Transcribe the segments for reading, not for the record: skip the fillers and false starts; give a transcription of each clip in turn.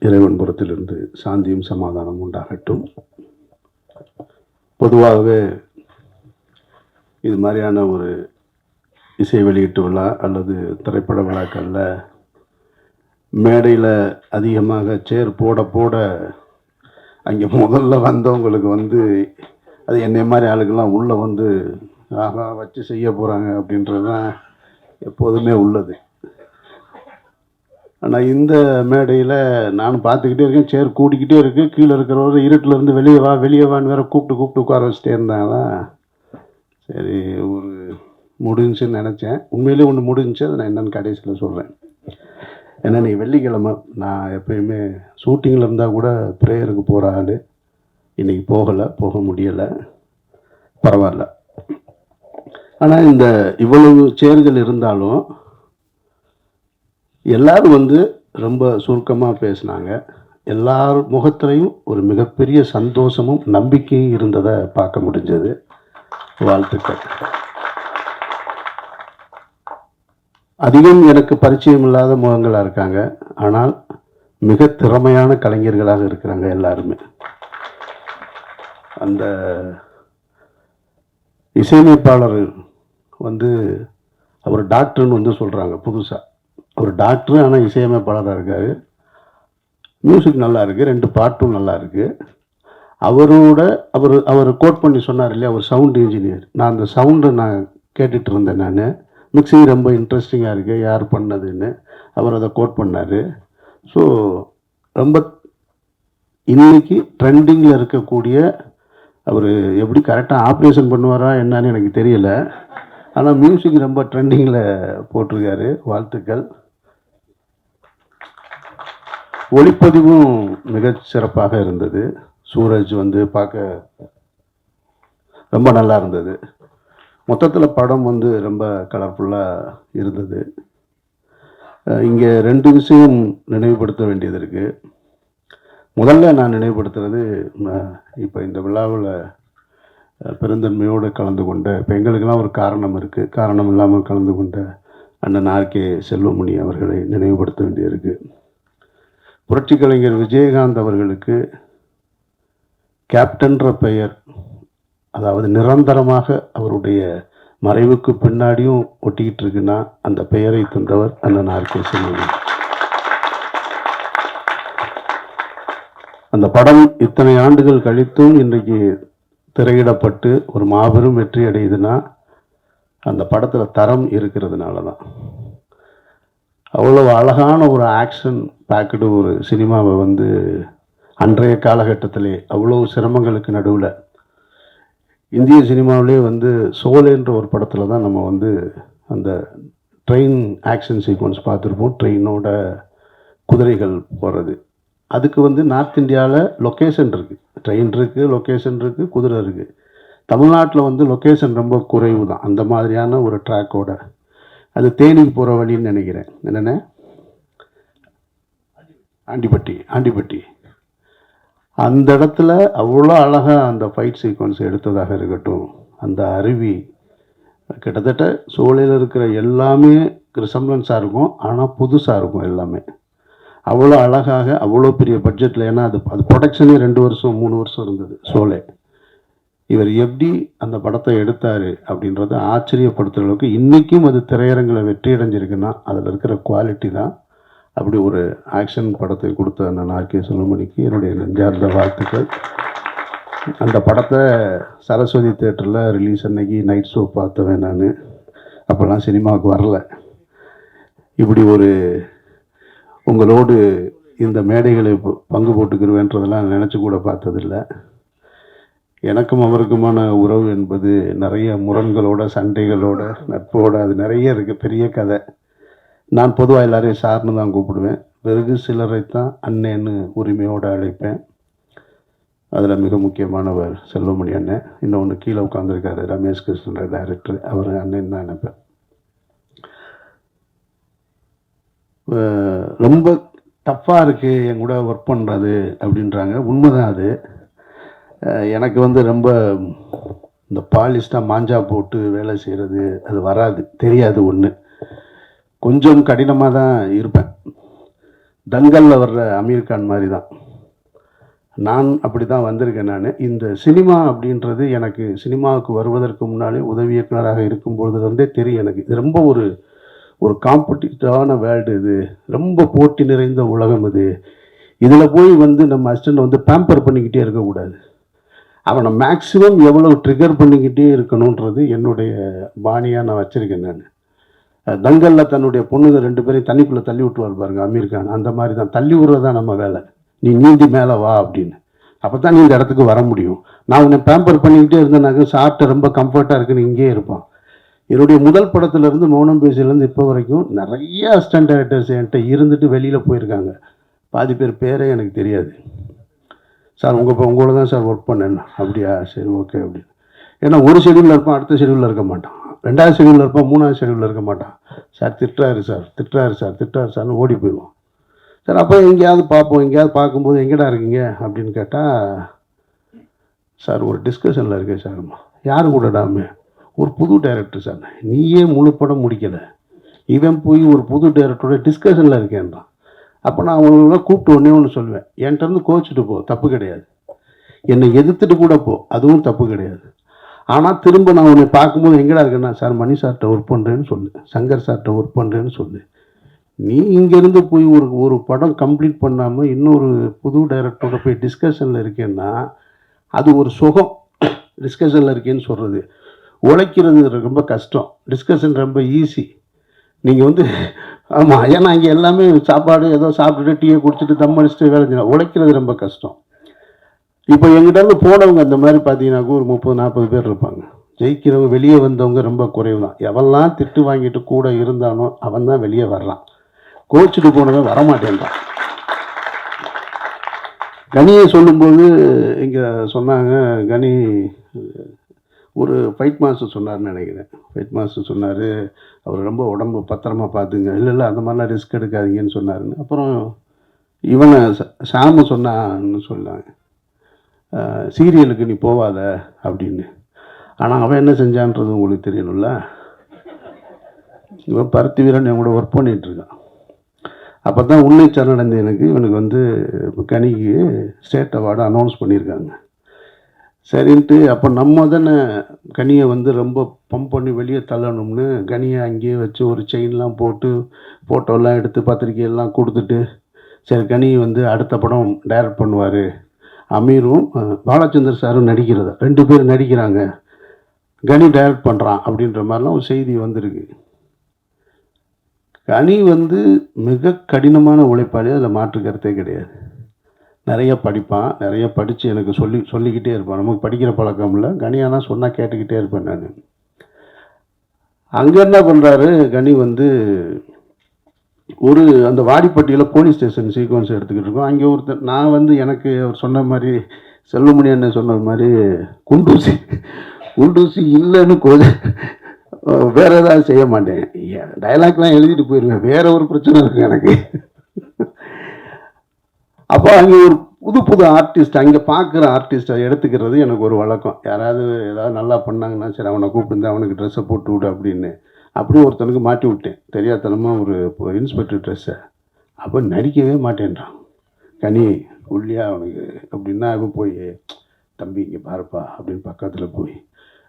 இறைவன் புறத்திலிருந்து சாந்தியும் சமாதானம் உண்டாகட்டும். பொதுவாகவே இது மாதிரியான ஒரு இசை வெளியீட்டு விழா அல்லது திரைப்பட விழாக்களில் மேடையில் அதிகமாக சேர் போட போட அங்கே முதல்ல வந்தவங்களுக்கு வந்து அது என்னை மாதிரி ஆளுக்கெல்லாம் உள்ளே வந்து ஆகா வச்சு செய்ய போகிறாங்க அப்படின்றது தான் எப்போதுமே உள்ளது. ஆனால் இந்த மேடையில் நான் பார்த்துக்கிட்டே இருக்கேன், சேர் கூட்டிக்கிட்டே இருக்குது. கீழே இருக்கிறவரை இருட்டிலேருந்து வெளியே வான்னு வேறு கூப்பிட்டு உட்கார வச்சுட்டே இருந்தாங்களா. சரி, ஒரு முடிஞ்சுன்னு நினச்சேன். உண்மையிலே ஒன்று முடிஞ்சு, அதை நான் என்னென்னு கடைசியில் சொல்கிறேன். ஏன்னா நீ வெள்ளிக்கிழமை நான் எப்பயுமே ஷூட்டிங்கில் இருந்தால் கூட ப்ரேயருக்கு போகிற ஆள். இன்றைக்கி போக முடியலை, பரவாயில்ல. ஆனால் இந்த இவ்வளவு சேர்கள் இருந்தாலும் எல்லாரும் வந்து ரொம்ப சுருக்கமாக பேசினாங்க. எல்லார் முகத்திலையும் ஒரு மிகப்பெரிய சந்தோஷமும் நம்பிக்கையும் இருந்ததை பார்க்க முடிஞ்சது. வாழ்த்துக்கள். அதிகம் எனக்கு பரிச்சயம் இல்லாத முகங்களாக இருக்காங்க, ஆனால் மிக திறமையான கலைஞர்களாக இருக்கிறாங்க எல்லாருமே. அந்த இசையமைப்பாளர் வந்து அவர் டாக்டர்னு வந்து சொல்கிறாங்க புதுசாக. அவர் டாக்டர், ஆனால் இசையமைப்பாளராக இருக்கார். மியூசிக் நல்லா இருக்குது, 2 பாட்டும் நல்லா இருக்குது. அவர் கோட் பண்ணி சொன்னார் இல்லையா, அவர் சவுண்ட் இன்ஜினியர். நான் அந்த சவுண்டை நான் கேட்டுட்டு இருந்தேன். நான் மிக்சிங் ரொம்ப இன்ட்ரெஸ்டிங்காக இருக்குது, யார் பண்ணதுன்னு அவர் அதை கோட் பண்ணார். ஸோ ரொம்ப இன்றைக்கி ட்ரெண்டிங்கில் இருக்கக்கூடிய அவர் எப்படி கரெக்டாக ஆப்ரேஷன் பண்ணுவாரா என்னன்னு எனக்கு தெரியல, ஆனால் மியூசிக் ரொம்ப ட்ரெண்டிங்கில் போட்டிருக்காரு. வாழ்த்துக்கள். ஒளிப்பதிவும் மிக சிறப்பாக இருந்தது. சூரஜ் வந்து பார்க்க ரொம்ப நல்லா இருந்தது. மொத்தத்தில் படம் வந்து ரொம்ப கலர்ஃபுல்லாக இருந்தது. இங்கே 2 விஷயம் நினைவுபடுத்த வேண்டியது இருக்குது. முதல்ல நான் நினைவுபடுத்துறது, இப்போ இந்த விழாவில் பெருந்தன்மையோடு கலந்து கொண்ட, இப்போ எங்களுக்கெல்லாம் ஒரு காரணம் இருக்குது, காரணம் இல்லாமல் கலந்து கொண்ட அண்ணன் ஆர்கே செல்வமணி அவர்களை நினைவுபடுத்த வேண்டியிருக்கு. புரட்சி கலைஞர் விஜயகாந்த் அவர்களுக்கு கேப்டன்ற பெயர், அதாவது நிரந்தரமாக அவருடைய மறைவுக்கு பின்னாடியும் ஒட்டிக்கிட்டு இருக்குன்னா அந்த பெயரை தந்தவர் அண்ணன் ஆர்கே செல்வமணி. அந்த படம் இத்தனை ஆண்டுகள் கழித்தும் இன்றைக்கு திரையிடப்பட்டு ஒரு மாபெரும் வெற்றி அடையுதுன்னா அந்த படத்தில் தரம் இருக்கிறதுனால தான். அவ்வளோ அழகான ஒரு ஆக்ஷன் பேக்கடு ஒரு சினிமாவை வந்து அன்றைய காலகட்டத்திலே அவ்வளோ சிரமங்களுக்கு நடுவில் இந்திய சினிமாவிலே வந்து சோலேன்ற ஒரு படத்தில் தான் நம்ம வந்து அந்த ட்ரெயின் ஆக்ஷன் சீக்வன்ஸ் பார்த்துருப்போம். ட்ரெயினோட குதிரைகள் போகிறது. அதுக்கு வந்து நார்த் இந்தியாவில் லொக்கேஷன் இருக்குது, ட்ரெயின் இருக்குது, லொக்கேஷன் இருக்குது, குதிரை இருக்குது. தமிழ்நாட்டில் வந்து லொக்கேஷன் ரொம்ப குறைவு தான். அந்த மாதிரியான ஒரு ட்ராக்கோட அது தேனிக்கு போகிற வழின்னு நினைக்கிறேன். என்னென்ன ஆண்டிப்பட்டி அந்த இடத்துல அவ்வளோ அழகாக அந்த ஃபைட் சீக்வன்ஸ் எடுத்ததாக இருக்கட்டும். அந்த அருவி கிட்டத்தட்ட சோலையில் இருக்கிற எல்லாமே ரிசம்பிளன்ஸாக இருக்கும், ஆனால் புதுசாக இருக்கும் எல்லாமே. அவ்வளோ அழகாக அவ்வளோ பெரிய பட்ஜெட்டில், ஏன்னா அது ப்ரொடக்ஷனே 2 வருஷம் 3 வருஷம் இருந்தது சோலை. இவர் எப்படி அந்த படத்தை எடுத்தார் அப்படின்றத ஆச்சரியப்படுத்துகிற அளவுக்கு இன்றைக்கும் அது திரையரங்கில் வெற்றி அடைஞ்சிருக்குன்னா அதில் இருக்கிற குவாலிட்டி தான். அப்படி ஒரு ஆக்ஷன் படத்தை கொடுத்த நான் ஆர்கே செல்வமணிக்கு என்னுடைய நெஞ்சார்ந்த வாழ்த்துக்கள். அந்த படத்தை சரஸ்வதி தேட்டரில் ரிலீஸ் அன்னைக்கு நைட் ஷோ பார்த்தவன் நான். அப்போல்லாம் சினிமாவுக்கு வரல. இப்படி ஒரு உங்களோடு இந்த மேடைகளை பங்கு போட்டுக்கிறவேன்றதெல்லாம் நினச்சி கூட பார்த்ததில்லை. எனக்கும் அவருக்குமான உறவு என்பது நிறைய முரண்களோட, சண்டைகளோட, நட்போட, அது நிறைய இருக்குது, பெரிய கதை. நான் பொதுவாக எல்லாரையும் சார்னு தான் கூப்பிடுவேன். வெறுகு சிலரை தான் அண்ணேன்னு உரிமையோடு அழைப்பேன். அதில் மிக முக்கியமானவர் செல்வமணி அண்ணன். இன்னொன்று கீழே உட்காந்துருக்காரு ரமேஷ் கிருஷ்ணன் டைரக்டர், அவர் அண்ணன் தான் நினைப்பேன். ரொம்ப டஃப்பாக இருக்குது என் கூட ஒர்க் பண்ணுறது அப்படின்றாங்க. உண்மைதான் அது. எனக்கு வந்து ரொம்ப இந்த பாலிஸ்டாக மாஞ்சா போட்டு வேலை செய்கிறது அது வராது, தெரியாது. ஒன்று கொஞ்சம் கடினமாக தான் இருப்பேன். தங்கலில் வர்ற அமீர் கான் மாதிரி தான் நான் அப்படி தான் வந்திருக்கேன். நான் இந்த சினிமா அப்படின்றது எனக்கு சினிமாவுக்கு வருவதற்கு முன்னாலே உதவி இயக்குனராக இருக்கும்பொழுதுலேருந்தே தெரியும் எனக்கு. இது ரொம்ப ஒரு ஒரு காம்படிட்டிவான வேர்ல்டு இது, ரொம்ப போட்டி நிறைந்த உலகம் இது. இதில் போய் வந்து நம்ம அசிஸ்டண்ட் வந்து பேம்பர் பண்ணிக்கிட்டே இருக்கக்கூடாது. அவனை மேக்ஸிமம் எவ்வளோ ட்ரிகர் பண்ணிக்கிட்டே இருக்கணுன்றது என்னுடைய பாணியாக நான் வச்சுருக்கேன். நான் தங்கலில் தன்னுடைய பொண்ணுங்க 2 பேரையும் தண்ணிக்குள்ளே தள்ளி விட்டுவார் பாருங்க அமீர் கான், அந்த மாதிரி தான் தள்ளி விடுறது தான் நம்ம வேலை. நீ நீந்தி மேலே வா அப்படின்னு, அப்போ தான் நீ இந்த இடத்துக்கு வர முடியும். நான் உன்னை பேம்பர் பண்ணிக்கிட்டே இருந்தேனாக்க சாப்பிட்ட ரொம்ப கம்ஃபர்ட்டாக இருக்குன்னு இங்கேயே இருப்பான். என்னுடைய முதல் படத்துலேருந்து மௌனம் பேசிலேருந்து இப்போ வரைக்கும் நிறைய அசிஸ்டன்ட் டைரக்டர்ஸ் என்கிட்ட இருந்துட்டு வெளியில் போயிருக்காங்க. பாதி பேர் பேரே எனக்கு தெரியாது. சார் உங்களோட தான் சார் ஒர்க் பண்ணேன். அப்படியா, சரி ஓகே அப்படின்னு. ஏன்னா ஒரு ஷெடியூலில் இருப்பான், அடுத்த ஷெடியூலில் இருக்க மாட்டான், 2வது ஷெடியூலில் இருப்பான், 3வது ஷெடியூலில் இருக்க மாட்டான். சார் திட்டுறாரு சார்னு ஓடி போயிடுவான். சார் அப்போ எங்கேயாவது பார்ப்போம், எங்கேயாவது பார்க்கும்போது எங்கடா இருக்கீங்க அப்படின்னு கேட்டால், சார் ஒரு டிஸ்கஷனில் இருக்கேன் சார்மா. யார் கூடடாமே? ஒரு புது டைரக்டர் சார். நீயே முழு படம் முடிக்கலை, இவன் போய் ஒரு புது டைரக்டரோட டிஸ்கஷனில் இருக்கேன்றான். அப்போ நான் அவங்களெலாம் கூப்பிட்டு ஒன்றே ஒன்று சொல்லுவேன், என்கிட்ட கோச்சிட்டு போ, தப்பு கிடையாது. என்னை எதிர்த்துட்டு கூட போ, அதுவும் தப்பு கிடையாது. ஆனால் திரும்ப நான் உன்னை பார்க்கும்போது எங்கடா இருக்கேன்னா, சார் மணி சார்கிட்ட ஒர்க் பண்ணுறேன்னு சொல்லு, சங்கர் சார்கிட்ட ஒர்க் பண்ணுறேன்னு சொல்லு. நீ இங்கேருந்து போய் ஒரு படம் கம்ப்ளீட் பண்ணாமல் இன்னொரு புது டைரக்டரோட போய் டிஸ்கஷனில் இருக்கேன்னா அது ஒரு சுகம். டிஸ்கஷனில் இருக்கேன்னு சொல்கிறது, உழைக்கிறது ரொம்ப கஷ்டம், டிஸ்கஷன் ரொம்ப ஈஸி. நீங்கள் வந்து ஆமாம், ஏன்னா இங்கே எல்லாமே சாப்பாடு ஏதோ சாப்பிட்டுட்டு டீயை குடிச்சிட்டு தம் அடிச்சுட்டு வேலை செய்யணும். உழைக்கிறது ரொம்ப கஷ்டம். இப்போ எங்கிட்ட போனவங்க அந்த மாதிரி பார்த்தீங்கன்னாக்கா ஒரு 30-40 பேர் இருப்பாங்க. ஜெயிக்கிறவங்க வெளியே வந்தவங்க ரொம்ப குறைவு தான். எவெல்லாம் திட்டு வாங்கிட்டு கூட இருந்தானோ அவன் தான் வெளியே வர்றான். கோச்சிட்டு போனவன் வரமாட்டேன்றான். கனியை சொல்லும்போது இங்கே சொன்னாங்க, கனி ஒரு ஃபைட் மாஸ்டர் சொன்னார்னு நினைக்கிறேன். ஃபைட் மாஸ்டர் சொன்னார், அவர் ரொம்ப உடம்பு பத்திரமா பார்த்துங்க. இல்லை அந்த மாதிரிலாம் ரிஸ்க் எடுக்காதீங்கன்னு சொன்னாருன்னு. அப்புறம் இவனை சாம சொன்னான்னு சொன்னாங்க, சீரியலுக்கு நீ போவாத அப்படின்னு. ஆனால் அவன் என்ன செஞ்சான்றது உங்களுக்கு தெரியணும்ல. இவன் பருத்தி வீரன் என் கூட ஒர்க் பண்ணிகிட்ருக்கான். அப்போ தான் உன்னை சரணடைந்த இவனுக்கு வந்து கனிக்கு ஸ்டேட் அவார்டு அனௌன்ஸ் பண்ணியிருக்காங்க. சரின்ட்டு அப்போ நம்ம தானே கனியை வந்து ரொம்ப பம்ப் பண்ணி வெளியே தள்ளணும்னு கனியை அங்கேயே வச்சு ஒரு செயின்லாம் போட்டு ஃபோட்டோலாம் எடுத்து பத்திரிக்கையெல்லாம் கொடுத்துட்டு, சரி கனி வந்து அடுத்த படம் டைரக்ட் பண்ணுவார், அமீரும் பாலச்சந்தர் சாரும் நடிக்கிறதா, 2 பேர் நடிக்கிறாங்க, கனி டைரக்ட் பண்ணுறான் அப்படின்ற மாதிரிலாம் ஒரு செய்தி வந்திருக்கு. கனி வந்து மிக கடினமான உழைப்பாளி, அதில் மாற்று கருத்தே கிடையாது. நிறைய படிப்பான், நிறைய படித்து எனக்கு சொல்லிக்கிட்டே இருப்பான். நமக்கு படிக்கிற பழக்கம் இல்லை, கனியானா சொன்னால் கேட்டுக்கிட்டே இருப்பேன் நான். அங்கே என்ன பண்ணுறாரு கனி வந்து ஒரு அந்த வாடிப்பட்டியில் போலீஸ் ஸ்டேஷன் சீக்வன்ஸ் எடுத்துக்கிட்டு இருக்கோம். அங்கே ஒருத்தர் நான் வந்து எனக்கு அவர் சொன்ன மாதிரி செல்வமணி என்ன சொன்ன மாதிரி குண்டூசி இல்லைன்னு வேறு ஏதாவது செய்ய மாட்டேன், டைலாக்லாம் எழுதிட்டு போயிடுவேன், வேறு ஒரு பிரச்சனை இருக்குது எனக்கு. அப்போ அங்கே ஒரு புது ஆர்டிஸ்ட், அங்கே பார்க்குற ஆர்டிஸ்ட்டை எடுத்துக்கிறது எனக்கு ஒரு வழக்கம். யாராவது ஏதாவது நல்லா பண்ணாங்கன்னா சரி அவனை கூப்பிட்டு அவனுக்கு ட்ரெஸ்ஸை போட்டு விடு அப்படின்னு. அப்படியே ஒருத்தனுக்கு மாட்டி விட்டேன் தெரியாதனமாக ஒரு இன்ஸ்பெக்டர் ட்ரெஸ்ஸை. அப்போ நடிக்கவே மாட்டேன்றான். கனி உள்ளியா அவனுக்கு அப்படின்னா அவன் போய், தம்பி இங்கே பாருப்பா அப்படின்னு பக்கத்தில் போய்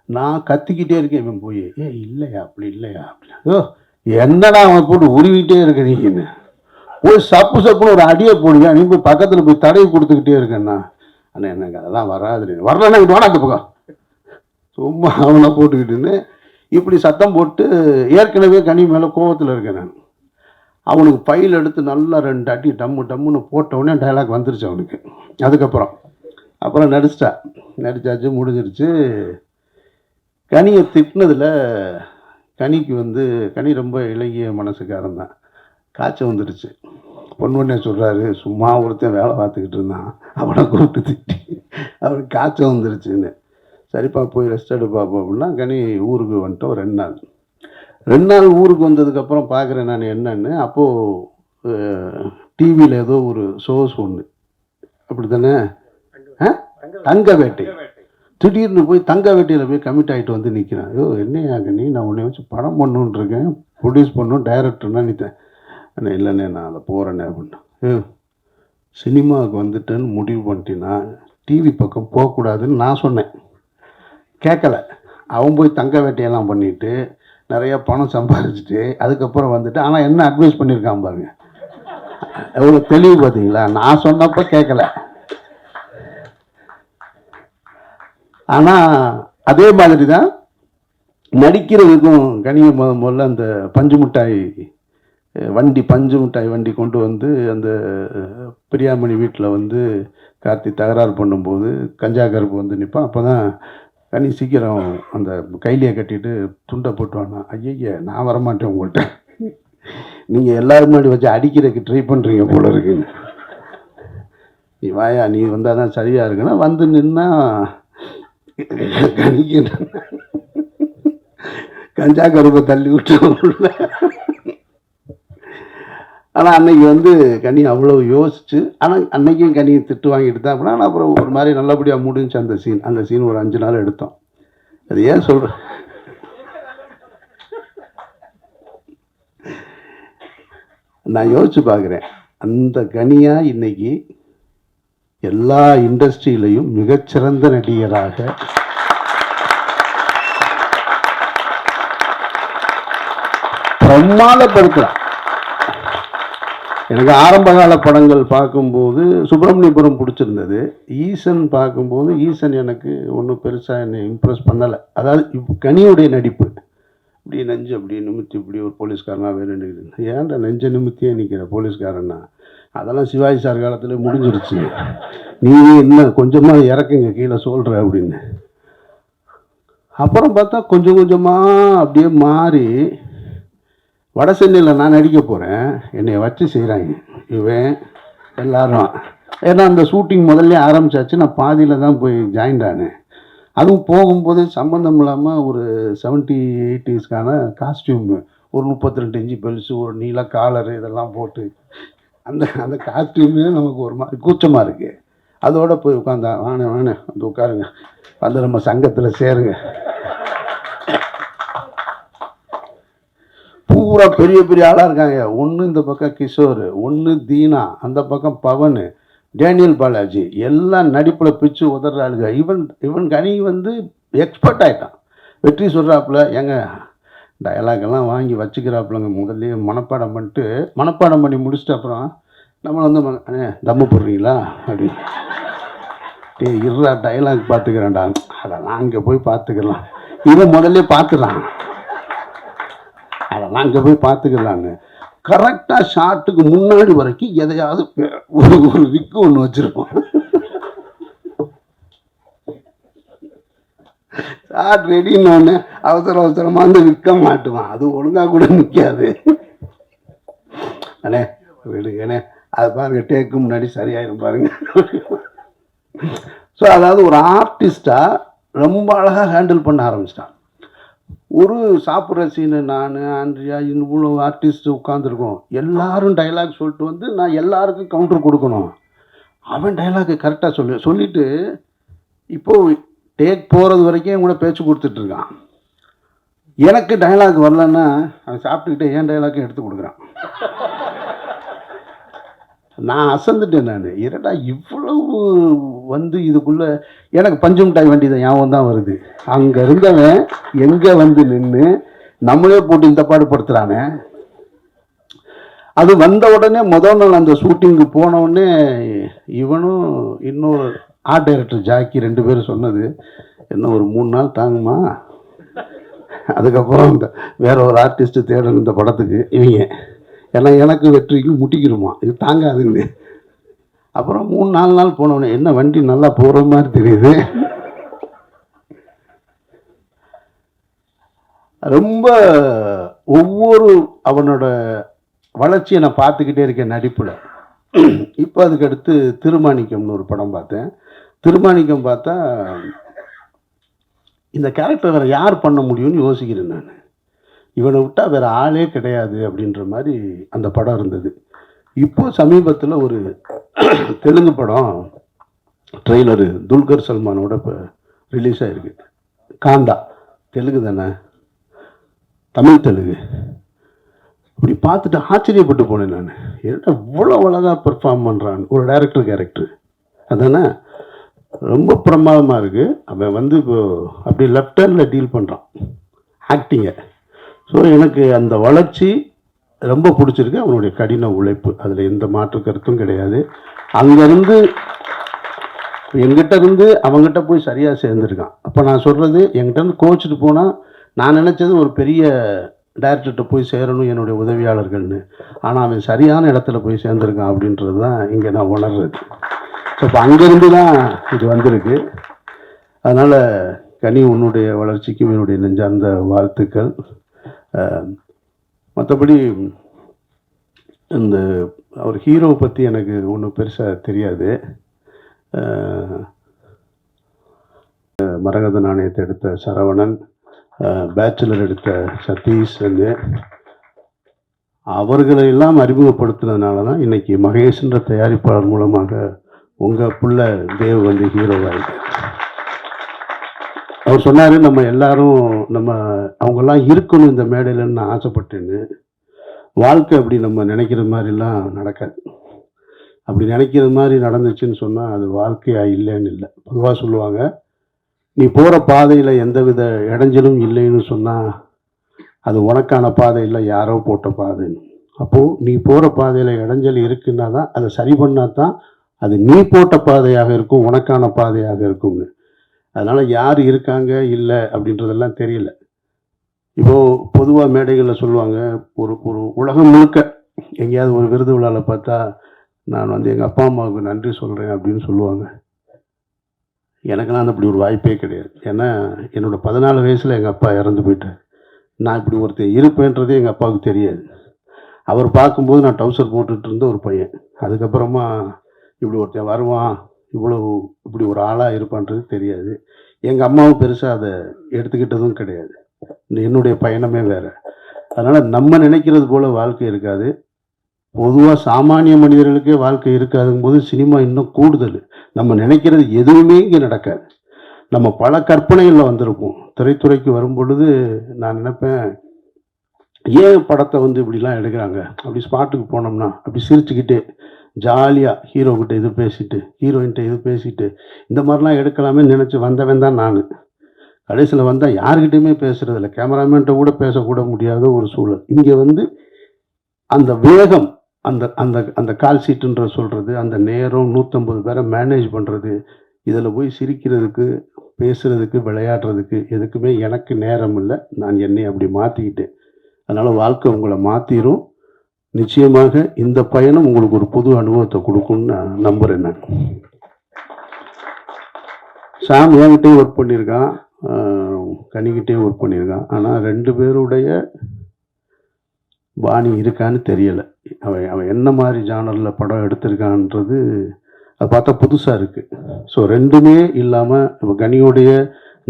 நான் கத்திக்கிட்டே இருக்கேன். இவன் போய் இல்லையா அப்படி இல்லையா அப்படின்னா, என்னடா அவன் போட்டு உருவிக்கிட்டே இருக்க நீங்கன்னு போய் சப்புன்னு ஒரு அடியை போடுங்க. நீ போய் பக்கத்தில் போய் தடவி கொடுத்துக்கிட்டே இருக்கேன்னா, அண்ணா எனக்கு அதெல்லாம் வராது, வரலன்னா இங்கே வாடா அந்த பக்கம், சும்மா அவனை போட்டுக்கிட்டுன்னு இப்படி சத்தம் போட்டு ஏற்கனவே கனி மேலே கோவத்தில் இருக்கேன் நான். அவனுக்கு ஃபைல் எடுத்து நல்லா 2 அடி டம்முன்னு போட்டவுடனே டைலாக் வந்துருச்சு அவனுக்கு. அப்புறம் நடிச்சாச்சு, முடிஞ்சிருச்சு. கனியை திட்டினதில் கனிக்கு வந்து கனி ரொம்ப இலகிய மனசுக்காரன் தான். காய்ச்சல் வந்துடுச்சு. பொண்ணு சொல்கிறாரு, சும்மா ஒருத்தன் வேலை பார்த்துக்கிட்டு இருந்தான், அவனை கூப்பிட்டு திட்டி அவனுக்கு காய்ச்சல் வந்துருச்சுன்னு. சரிப்பா போய் ரெஸ்ட் எடுப்பாப்போம் அப்படின்னா கனி ஊருக்கு வந்துட்டோம். 2 நாள் ஊருக்கு வந்ததுக்கப்புறம் பார்க்குறேன் நான் என்னன்னு. அப்போது டிவியில் ஏதோ ஒரு ஷோஸ் ஒன்று, அப்படி தானே, தங்க வேட்டை. திடீர்னு போய் தங்க வேட்டையில் போய் கமிட் ஆகிட்டு வந்து நிற்கிறேன். ஐயோ என்னையா கனி, நான் உன்னை வச்சு படம் பண்ணணுன்னு இருக்கேன், ப்ரொடியூஸ் பண்ணணும், டைரக்டர்னா நிற்றேன். அண்ணே இல்லைண்ணே நான் அதை போகிறேண்ணே அப்படின்னா, சினிமாவுக்கு வந்துட்டேன்னு முடிவு பண்ணிட்டீங்கன்னா டிவி பக்கம் போகக்கூடாதுன்னு நான் சொன்னேன். கேட்கல. அவன் போய் தங்க வேட்டையெல்லாம் பண்ணிட்டு நிறைய பணம் சம்பாதிச்சுட்டு அதுக்கப்புறம் வந்துட்டு, ஆனால் என்ன அட்வைஸ் பண்ணியிருக்கான் பாருங்க, எவ்வளோ தெளிவு பார்த்தீங்களா? நான் சொன்னப்போ கேட்கல. ஆனால் அதே மாதிரி தான் நடிக்கிறதுக்கும் கனியை முதல்ல அந்த பஞ்சு மிட்டாய் வண்டி கொண்டு வந்து அந்த பிரியாமணி வீட்டில் வந்து கார்த்தி தகராறு பண்ணும்போது கஞ்சா கருப்பு வந்து நிற்பான். அப்போ தான் கனி சீக்கிரம் அந்த கைலியை கட்டிட்டு துண்டை போட்டுவானா, ஐய நான் வரமாட்டேன் உங்கள்கிட்ட, நீங்கள் எல்லாரும் முன்னாடி வச்சு அடிக்கிறதுக்கு ட்ரை பண்ணுறீங்க போல இருக்குங்க, நீ வாயா, நீ வந்தால் தான் சரியாக இருக்குன்னா வந்து நின்னா கனிக்கு கஞ்சா கருப்பை தள்ளி விட்டு. ஆனால் அன்னைக்கு வந்து கனி அவ்வளோ யோசிச்சு, ஆனால் அன்னைக்கும் கனியை திட்டு வாங்கிட்டு தான் அப்படின்னா, ஆனால் அப்புறம் ஒரு மாதிரி நல்லபடியாக முடிஞ்சு அந்த சீன் ஒரு 5 நாள் எடுத்தோம். அது ஏன் சொல்கிறேன், நான் யோசிச்சு பார்க்குறேன், அந்த கனியா இன்னைக்கு எல்லா இண்டஸ்ட்ரியிலையும் மிகச்சிறந்த நடிகராக பிரமாதப்படுத்துகிறான். எனக்கு ஆரம்ப கால படங்கள் பார்க்கும்போது சுப்பிரமணியபுரம் பிடிச்சிருந்தது. ஈசன் பார்க்கும்போது ஈசன் எனக்கு ஒன்றும் பெருசாக என்னை இம்ப்ரெஸ் பண்ணலை. அதாவது கனியுடைய நடிப்பு இப்படி நெஞ்சு அப்படி நிமித்தி இப்படி ஒரு போலீஸ்காரனா வேறு நிற்குது, ஏன்டா நெஞ்ச நிமித்தியே நிற்கிற போலீஸ்காரன்னா, அதெல்லாம் சிவாஜி சார் காலத்தில் முடிஞ்சிருச்சு, நீ என்ன கொஞ்சமாக இறக்குங்க கீழே சொல்கிற அப்படின்னு. அப்புறம் பார்த்தா கொஞ்சம் கொஞ்சமாக அப்படியே மாறி வட சென்னையில் நான் நடிக்க போகிறேன், என்னை வச்சு செய்கிறாங்க இவன் எல்லாரும். ஏன்னா அந்த ஷூட்டிங் முதல்ல ஆரம்பித்தாச்சு, நான் பாதியில் தான் போய் ஜாயின்ட் ஆனேன். அதுவும் போகும்போது சம்மந்தம் இல்லாமல் ஒரு 70s 80s காஸ்டியூமு, ஒரு 32 இன்ச்சு பெல்ஸு, ஒரு நீல காலரு, இதெல்லாம் போட்டு அந்த அந்த காஸ்டியூமே நமக்கு ஒரு மாதிரி கூச்சமாக இருக்குது. அதோடு போய் உட்காந்தா, வாணே வந்து உட்காருங்க, வந்து நம்ம சங்கத்தில் சேருங்க. பூரா பெரிய பெரிய ஆளாக இருக்காங்க. ஒன்று இந்த பக்கம் கிஷோர், ஒன்று தீனா, அந்த பக்கம் பவன், டேனியல் பாலாஜி, எல்லாம் நடிப்பில் பிச்சு உதறாளுங்க. இவன் கனி வந்து எக்ஸ்பர்ட் ஆகிட்டான். வெற்றி சொல்கிறாப்புல, எங்க டயலாக்கெல்லாம் வாங்கி வச்சுக்கிறாப்புலங்க, முதல்ல மனப்பாடம் பண்ணி முடிச்சுட்டு அப்புறம் நம்மளை வந்து தம்மு போடுறீங்களா அப்படி, இருறா டயலாக் பார்த்துக்கிறேன்டா, அதெல்லாம் அங்கே போய் பார்த்துக்கலாம், இவன் முதல்ல பார்த்துறான், அதெல்லாம் அங்கே போய் பார்த்துக்கலான்னு கரெக்டாக ஷார்ட்டுக்கு முன்னாடி வரைக்கும் எதையாவது ஒரு விக்கு ஒன்று வச்சிருப்போம். ஷார்ட் ரெடின்னு ஒன்று அவசரமாக வந்து விற்க மாட்டுவான், அது ஒழுங்காக கூட நிற்காது. அண்ணே விடுங்கண்ணே, அது பாருங்க டேக்கு முன்னாடி சரியாயிரும் பாருங்க. ஸோ அதாவது ஒரு ஆர்டிஸ்டாக ரொம்ப அழகாக ஹேண்டில் பண்ண ஆரம்பிச்சிட்டான். ஒரு சாப்பிட்ற சீனு நான் ஆண்ட்ரியா இவ்வளோ ஆர்டிஸ்ட் உட்காந்துருக்கோம், எல்லாரும் டைலாக் சொல்லிட்டு வந்து நான் எல்லாருக்கும் கவுண்டர் கொடுக்கணும். அவன் டைலாக்கு கரெக்டாக சொல்லிவிட்டு இப்போது டேக் போகிறது வரைக்கும் என் கூட பேச்சு கொடுத்துட்ருக்கான். எனக்கு டைலாக் வரலன்னா அவன் சாப்பிட்டுக்கிட்டே என் டைலாக்கும் எடுத்து கொடுக்குறான். நான் அசந்துட்டேன். நான் இரடா இவ்வளவு வந்து இதுக்குள்ளே எனக்கு பஞ்சு மிட்டாய் வண்டி தான் ஞாபகம் தான் வருது. அங்கே இருந்தவன் எங்கே வந்து நின்று நம்மளே போட்டு இந்த பாடுபடுத்துகிறானே. அது வந்த உடனே முதல் நாள் அந்த ஷூட்டிங்கு போன உடனே இவனும் இன்னொரு ஆர்ட் டைரக்டர் ஜாக்கி 2 பேரும் சொன்னது, என்ன ஒரு 3 நாள் தாங்குமா, அதுக்கப்புறம் இந்த வேற ஒரு ஆர்டிஸ்ட்டு தேடணும் இந்த படத்துக்கு இவங்க, ஏன்னா எனக்கு வெற்றிக்கு முட்டிக்கிடுமா, இது தாங்காதுன்னு. அப்புறம் 3-4 நாள் போனவனே என்ன வண்டி நல்லா போகிற மாதிரி தெரியுது. ரொம்ப ஒவ்வொரு அவனோட வளர்ச்சியை நான் பார்த்துக்கிட்டே இருக்கேன் நடிப்பில். இப்போ அதுக்கு அடுத்து திருமாணிக்கம்னு ஒரு படம் பார்த்தேன். திருமாணிக்கம் பார்த்தா இந்த கேரக்டர் வேறு யார் பண்ண முடியும்னு யோசிக்கிறேன் நான். இவனை விட்டால் வேறு ஆளே கிடையாது அப்படின்ற மாதிரி அந்த படம் இருந்தது. இப்போது சமீபத்தில் ஒரு தெலுங்கு படம் ட்ரெய்லரு துல்கர் சல்மானோட இப்போ ரிலீஸ் ஆகிருக்கு. காந்தா தெலுங்கு தானே, தமிழ் தெலுங்கு. அப்படி பார்த்துட்டு ஆச்சரியப்பட்டு போனேன் நான். என்ன இவ்வளோ அழகாக பெர்ஃபார்ம் பண்ணுறான் ஒரு டைரக்டர் கேரக்டர் அதானே, ரொம்ப பிரமாதமாக இருக்குது. அவன் வந்து இப்போ அப்படி லெஃப்ட் ஹேண்டில் டீல் பண்ணுறான் ஆக்டிங்கை. ஸோ எனக்கு அந்த வளர்ச்சி ரொம்ப பிடிச்சிருக்கு. அவனுடைய கடின உழைப்பு, அதில் எந்த மாற்று கருத்தும் கிடையாது. அங்கேருந்து எங்கிட்ட இருந்து அவங்ககிட்ட போய் சரியாக சேர்ந்துருக்கான். அப்போ நான் சொல்கிறது, என்கிட்ட இருந்து கோச்சிட்டு போனால் நான் நினச்சது ஒரு பெரிய டைரக்டர்கிட்ட போய் சேரணும் என்னுடைய உதவியாளர்கள்னு. ஆனால் அவன் சரியான இடத்துல போய் சேர்ந்துருக்கான் அப்படின்றது தான் இங்கே நான் உணர்றது. ஸோ இப்போ அங்கேருந்து தான் இது வந்திருக்கு. அதனால் கனி, உன்னுடைய வளர்ச்சிக்கும் என்னுடைய நெஞ்சார்ந்த வாழ்த்துக்கள். மற்றபடி இந்த அவர் ஹீரோவை பற்றி எனக்கு ஒன்றும் பெருசாக தெரியாது. மரகத நாணயத்தை எடுத்த சரவணன், பேச்சுலர் எடுத்த சதீஷ், அவர்களை எல்லாம் அறிமுகப்படுத்துனதுனால தான் இன்றைக்கி மகேஷ்ன்ற தயாரிப்பாளர் மூலமாக உங்கள் புள்ள தேவ் வந்து ஹீரோவாகிட்டு. அவர் சொன்னார், நம்ம எல்லாரும் அவங்கெல்லாம் இருக்கணும் இந்த மேடையிலன்னு நான் ஆசைப்பட்டேன்னு. வாழ்க்கை அப்படி நம்ம நினைக்கிற மாதிரிலாம் நடக்காது. அப்படி நினைக்கிற மாதிரி நடந்துச்சுன்னு சொன்னால் அது வாழ்க்கையாக இல்லைன்னு இல்லை. பொதுவாக சொல்லுவாங்க, நீ போகிற பாதையில் எந்தவித இடைஞ்சலும் இல்லைன்னு சொன்னால் அது உனக்கான பாதை இல்லை, யாரோ போட்ட பாதைன்னு. அப்போது நீ போகிற பாதையில் இடைஞ்சல் இருக்குன்னா தான், அதை சரி பண்ணால் தான் அது நீ போட்ட பாதையாக இருக்கும், உனக்கான பாதையாக இருக்கும்னு. அதனால் யார் இருக்காங்க இல்லை அப்படின்றதெல்லாம் தெரியல. இப்போது பொதுவாக மேடைகளில் சொல்லுவாங்க, ஒரு ஒரு உலகம் முழுக்க எங்கேயாவது ஒரு விருது விழாவில் பார்த்தா நான் வந்து எங்கள் அப்பா அம்மாவுக்கு நன்றி சொல்கிறேன் அப்படின்னு சொல்லுவாங்க. எனக்கெல்லாம் அந்த அப்படி ஒரு வாய்ப்பே கிடையாது. ஏன்னா என்னோடய 14 வயசில் எங்கள் அப்பா இறந்து போயிட்டார். நான் இப்படி ஒருத்தர் இருப்பேன்றதே எங்கள் அப்பாவுக்கு தெரியாது. அவர் பார்க்கும்போது நான் டவுசர் போட்டுட்டு இருந்த ஒரு பையன். அதுக்கப்புறமா இப்படி ஒருத்தன் வருவான், இப்படி ஒரு ஆளாக இருப்பான்றது தெரியாது. எங்கள் அம்மாவும் பெருசாக அதை எடுத்துக்கிட்டதும் கிடையாது. என்னுடைய பயணமே வேறு. அதனால் நம்ம நினைக்கிறது போல் வாழ்க்கை இருக்காது. பொதுவாக சாமானிய மனிதர்களுக்கே வாழ்க்கை இருக்காதுங்கும் போது சினிமா இன்னும் கூடுதல். நம்ம நினைக்கிறது எதுவுமே இங்கே நடக்காது. நம்ம பல கற்பனைகளில் வந்திருப்போம். திரைத்துறைக்கு வரும் பொழுது நான் நினைப்பேன், ஏன் படத்தை வந்து இப்படிலாம் எடுக்கிறாங்க, அப்படி ஸ்பாட்டுக்கு போனோம்னா அப்படி சிரிச்சுக்கிட்டே ஜாலியாக ஹீரோக்கிட்ட இது பேசிட்டு, ஹீரோயின்கிட்ட இது பேசிட்டு, இந்த மாதிரிலாம் எடுக்கலாமே நினச்சி வந்தவன் தான் நான். கடைசியில் வந்தால் யாருக்கிட்டையுமே பேசுகிறதில்ல, கேமராமேன்ட்ட கூட பேசக்கூட முடியாத ஒரு சூழல். இங்கே வந்து அந்த வேகம், அந்த அந்த அந்த கால் சீட்டுன்ற சொல்கிறது, அந்த நேரம், 150 பேரை மேனேஜ் பண்ணுறது, இதில் போய் சிரிக்கிறதுக்கு, பேசுகிறதுக்கு, விளையாடுறதுக்கு எதுக்குமே எனக்கு நேரம் இல்லை. நான் என்னை அப்படி மாற்றிக்கிட்டேன். அதனால் வாழ்க்கை உங்களை மாற்றிடும். நிச்சயமாக இந்த பயணம் உங்களுக்கு ஒரு புது அனுபவத்தை கொடுக்கும்னு நான் நம்புகிறேன். நான் சாம் என்கிட்டையும் ஒர்க் பண்ணியிருக்கான், கனிக்கிட்டேயும் ஒர்க் பண்ணியிருக்கான். ஆனால் 2 பேருடைய பாணி இருக்கான்னு தெரியலை. அவன் என்ன மாதிரி ஜானரில் படம் எடுத்திருக்கான்றது அதை பார்த்தா புதுசாக இருக்குது. ஸோ 2மே இல்லாமல் இப்போ கனியோடைய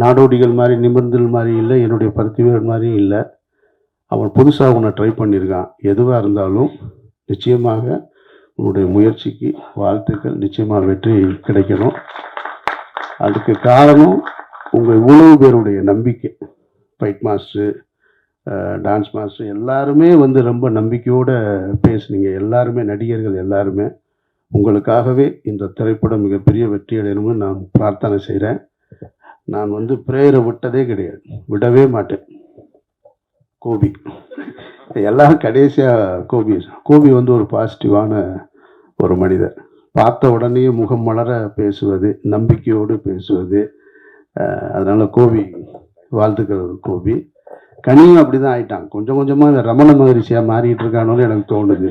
நாடோடிகள் மாதிரி நிமிர்ந்தல் மாதிரி இல்லை, என்னுடைய பருத்திவீரன் மாதிரியும் இல்லை. அவன் புதுசாக உன்னை ட்ரை பண்ணியிருக்கான். எதுவாக இருந்தாலும் நிச்சயமாக உன்னுடைய முயற்சிக்கு வாழ்த்துக்கள். நிச்சயமாக வெற்றி கிடைக்கணும். அதுக்கு காரணம் உங்கள் இவ்வளவு பேருடைய நம்பிக்கை. ஃபைட் மாஸ்டர், டான்ஸ் மாஸ்டர் எல்லாருமே வந்து ரொம்ப நம்பிக்கையோடு பேசுனீங்க. எல்லாருமே நடிகர்கள் எல்லாருமே உங்களுக்காகவே இந்த திரைப்படம் மிகப்பெரிய வெற்றி அடையணும்னு நான் பிரார்த்தனை செய்கிறேன். நான் வந்து பிரேயரை விட்டதே கிடையாது, விடவே மாட்டேன். கோபி எல்லாரும் கடைசியாக கோபி வந்து ஒரு பாசிட்டிவான ஒரு மனிதர். பார்த்த உடனே முகம் மலர பேசுவது, நம்பிக்கையோடு பேசுவது. அதனால் கோபி வாழ்த்துக்கள். கோபி கனியும் அப்படி தான் ஆயிட்டான். கொஞ்சம் கொஞ்சமாக ரமண மகரிஷியாக மாறிட்டு இருக்கானோன்னு எனக்கு தோணுது.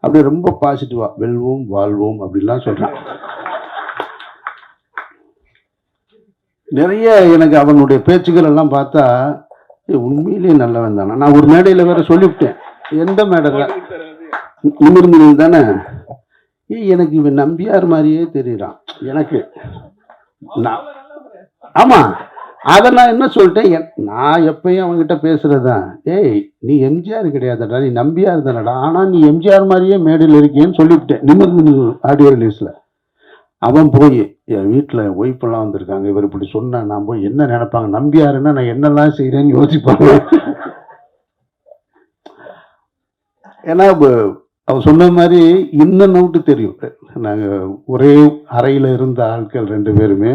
அப்படியே ரொம்ப பாசிட்டிவாக வெல்வோம் வாழ்வோம் அப்படிலாம் சொல்கிறான். நிறைய எனக்கு அவனுடைய பேச்சுக்கள் எல்லாம் பார்த்தா உண்மையிலேயே நல்லவன் தானே. நான் ஒரு மேடையில் வேற சொல்லிவிட்டேன். எந்த மேடையில் நிமிர்ந்து தானே, எனக்கு இவன் நம்பியார் மாதிரியே தெரியுறான் எனக்கு. நான் ஆமாம், அதை நான் என்ன சொல்லிட்டேன், நான் எப்பயும் அவங்ககிட்ட பேசுகிறதான், ஏய் நீ எம்ஜிஆர் கிடையாதுடா, நீ நம்பியார் தானடா, ஆனால் நீ எம்ஜிஆர் மாதிரியே மேடையில் இருக்கேன்னு சொல்லிவிட்டேன் நிமிர்ந்து ஆடியோ ரிலீஸில். அவன் போய் என் வீட்டில் ஒய்ஃபெல்லாம் வந்திருக்காங்க, இவர் இப்படி சொன்னா நான் போய் என்ன நினைப்பாங்க, நம்பியாருன்னா நான் என்னெல்லாம் செய்கிறேன்னு யோசிப்பாங்க. ஏன்னா அவர் சொன்ன மாதிரி இந்த நோட்டு தெரியும். நாங்கள் ஒரே அறையில் இருந்த ஆட்கள் 2 பேருமே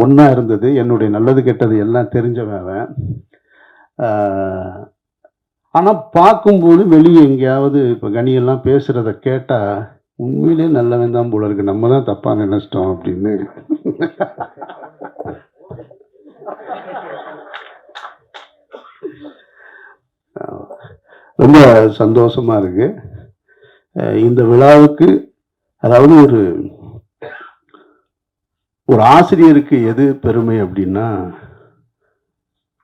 ஒன்றா இருந்தது. என்னுடைய நல்லது கெட்டது எல்லாம் தெரிஞ்சவன் அவன். ஆனா பார்க்கும்போது வெளிய எங்கேயாவது இப்ப கனியெல்லாம் பேசுறத கேட்டா, உண்மையிலேயே நல்லவன் தான் போல இருக்கு. நம்ம தான் தப்பா நெனச்சிட்டோம் அப்படின்னு. ரொம்ப சந்தோஷமா இருக்கு. இந்த விழாவுக்கு அதாவது ஒரு ஆசிரியருக்கு எது பெருமை அப்படின்னா,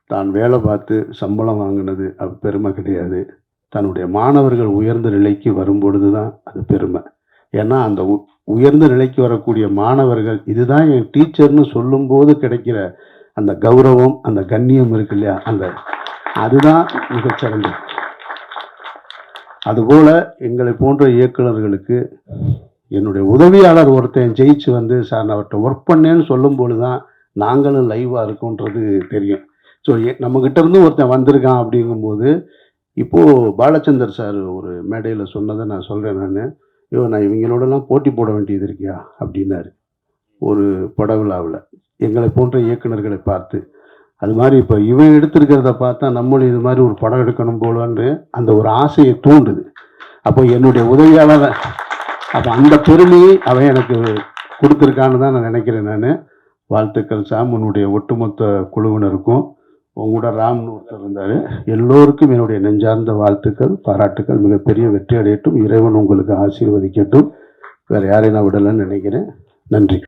தான் வேலை பார்த்து சம்பளம் வாங்கினது அது பெருமை கிடையாது. தன்னுடைய மாணவர்கள் உயர்ந்த நிலைக்கு வரும்பொழுது தான் அது பெருமை. ஏன்னா அந்த உயர்ந்த நிலைக்கு வரக்கூடிய மாணவர்கள் இதுதான் என் டீச்சர்னு சொல்லும்போது கிடைக்கிற அந்த கௌரவம், அந்த கண்ணியம் இருக்கு இல்லையா, அதுதான் மிகச்சிறந்தது. அதுபோல எங்களை போன்ற இயக்குநர்களுக்கு என்னுடைய உதவியாளர் ஒருத்தன் ஜெயிச்சு வந்து சார் நான் அவர்கிட்ட ஒர்க் பண்ணேன்னு சொல்லும்போது தான் நாங்களும் லைவாக இருக்கோன்றது தெரியும். ஸோ நம்மக்கிட்ட இருந்து ஒருத்தன் வந்திருக்கான் அப்படிங்கும்போது, இப்போது பாலச்சந்தர் சார் ஒரு மேடையில் சொன்னதை நான் சொல்கிறேன் நான். நான் இவங்களோடலாம் போட்டி போட வேண்டியது இருக்கியா அப்படின்னாரு ஒரு பட விழாவில் எங்களை போன்ற இயக்குநர்களை பார்த்து. அது மாதிரி இப்போ இவன் எடுத்திருக்கிறத பார்த்தா நம்மளும் இது மாதிரி ஒரு படம் எடுக்கணும் போலன்னு அந்த ஒரு ஆசையை தூண்டுது. அப்போ என்னுடைய உதவியாளர் அப்போ அந்த பெருமையை அவன் எனக்கு கொடுத்துருக்கான்னு தான் நான் நினைக்கிறேன். நான் வாழ்த்துக்கள் சாம், உன்னுடைய ஒட்டுமொத்த குழுவினருக்கும். உங்களோட ராம்னு ஒருத்தர் இருந்தார். எல்லோருக்கும் என்னுடைய நெஞ்சார்ந்த வாழ்த்துக்கள், பாராட்டுக்கள். மிகப்பெரிய வெற்றி அடையட்டும். இறைவன் உங்களுக்கு ஆசீர்வதிக்கட்டும். வேறு யாரையும் நான் விடலைன்னு நினைக்கிறேன். நன்றி.